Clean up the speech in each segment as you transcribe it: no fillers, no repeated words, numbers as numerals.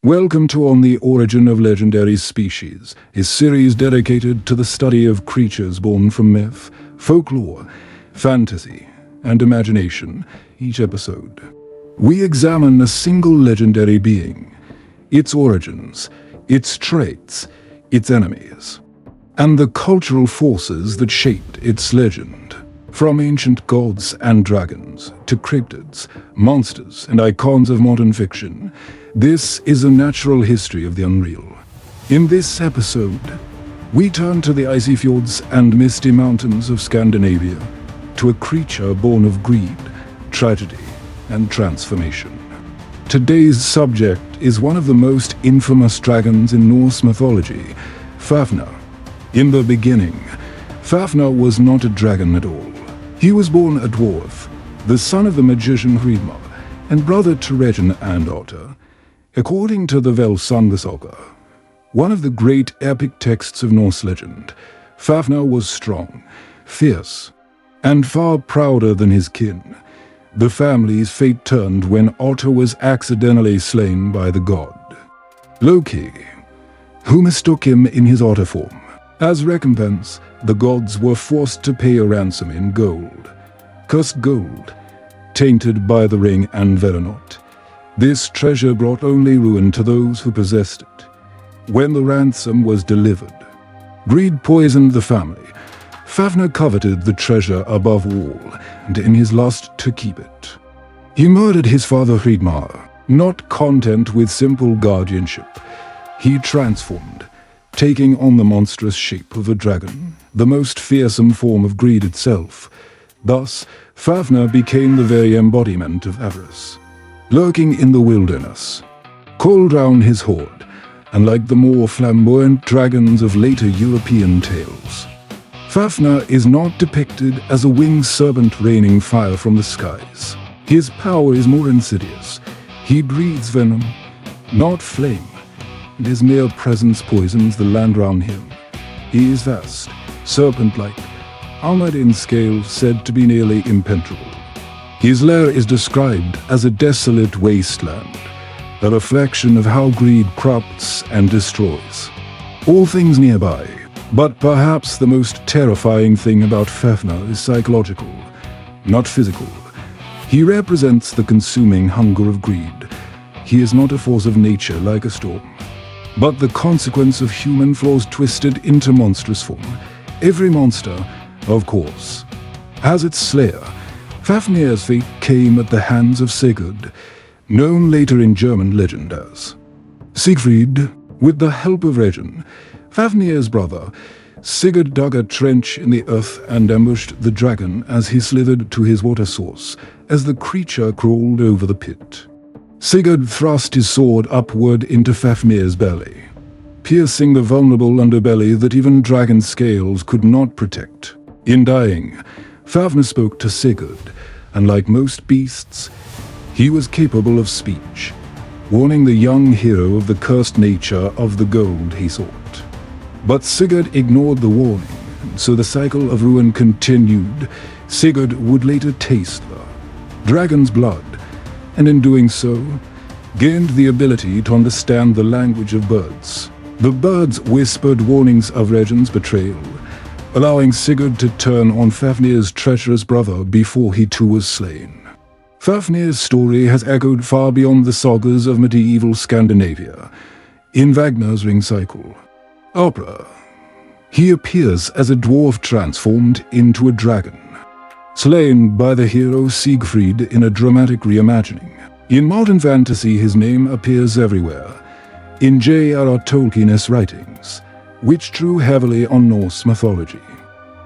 Welcome to On the Origin of Legendary Species, a series dedicated to the study of creatures born from myth, folklore, fantasy, and imagination. Each episode, we examine a single legendary being, its origins, its traits, its enemies, and the cultural forces that shaped its legend. From ancient gods and dragons to cryptids, monsters, and icons of modern fiction, this is a natural history of the unreal. In this episode, we turn to the icy fjords and misty mountains of Scandinavia, to a creature born of greed, tragedy, and transformation. Today's subject is one of the most infamous dragons in Norse mythology, Fafnir. In the beginning, Fafnir was not a dragon at all. He was born a dwarf, the son of the magician Hreidmar, and brother to Regin and Otter. According to the Velsungsaga, one of the great epic texts of Norse legend, Fafnir was strong, fierce, and far prouder than his kin. The family's fate turned when Otter was accidentally slain by the god Loki, who mistook him in his otter form. As recompense, the gods were forced to pay a ransom in gold. Cursed gold, tainted by the ring and Veranot. This treasure brought only ruin to those who possessed it. When the ransom was delivered, greed poisoned the family. Fafnir coveted the treasure above all, and in his lust to keep it, he murdered his father Hreidmar. Not content with simple guardianship, he transformed, taking on the monstrous shape of a dragon, the most fearsome form of greed itself. Thus, Fafnir became the very embodiment of avarice. Lurking in the wilderness, coiled round his hoard, and like the more flamboyant dragons of later European tales, Fafnir is not depicted as a winged serpent raining fire from the skies. His power is more insidious. He breathes venom, not flame, and his mere presence poisons the land round him. He is vast, serpent-like, armored in scales said to be nearly impenetrable. His lair is described as a desolate wasteland, a reflection of how greed corrupts and destroys all things nearby. But perhaps the most terrifying thing about Fafnir is psychological, not physical. He represents the consuming hunger of greed. He is not a force of nature like a storm, but the consequence of human flaws twisted into monstrous form. Every monster, of course, has its slayer. Fafnir's fate came at the hands of Sigurd, known later in German legend as Siegfried. With the help of Regin, Fafnir's brother, Sigurd dug a trench in the earth and ambushed the dragon as he slithered to his water source, as the creature crawled over the pit. Sigurd thrust his sword upward into Fafnir's belly, piercing the vulnerable underbelly that even dragon scales could not protect. In dying, Fafnir spoke to Sigurd, and like most beasts, he was capable of speech, warning the young hero of the cursed nature of the gold he sought. But Sigurd ignored the warning, so the cycle of ruin continued. Sigurd would later taste the dragon's blood, and in doing so, gained the ability to understand the language of birds. The birds whispered warnings of Regin's betrayal, allowing Sigurd to turn on Fafnir's treacherous brother before he too was slain. Fafnir's story has echoed far beyond the sagas of medieval Scandinavia. In Wagner's Ring Cycle opera, he appears as a dwarf transformed into a dragon, slain by the hero Siegfried in a dramatic reimagining. In modern fantasy, his name appears everywhere, in J.R.R. Tolkien's writings, which drew heavily on Norse mythology.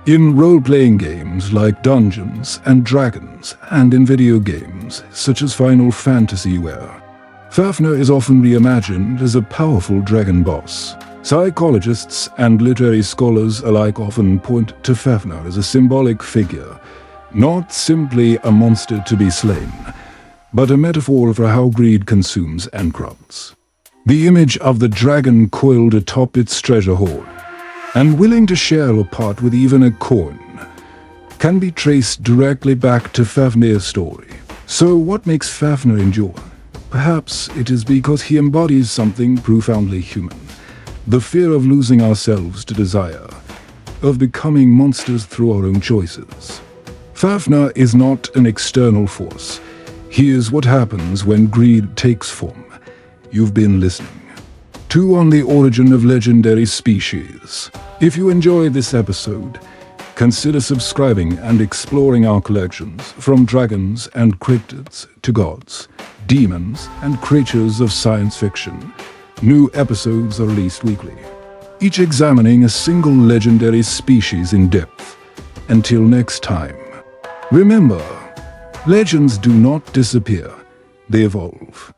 In role-playing games like Dungeons and Dragons, and in video games such as Final Fantasy, where Fafnir is often reimagined as a powerful dragon boss. Psychologists and literary scholars alike often point to Fafnir as a symbolic figure, not simply a monster to be slain, but a metaphor for how greed consumes and corrupts. The image of the dragon coiled atop its treasure hoard, and willing to share a part with even a coin, can be traced directly back to Fafnir's story. So what makes Fafnir endure? Perhaps it is because he embodies something profoundly human. The fear of losing ourselves to desire, of becoming monsters through our own choices. Fafnir is not an external force. He is what happens when greed takes form. You've been listening to On the Origin of Legendary Species. If you enjoyed this episode, consider subscribing and exploring our collections, from dragons and cryptids to gods, demons, and creatures of science fiction. New episodes are released weekly, each examining a single legendary species in depth. Until next time, remember, legends do not disappear, they evolve.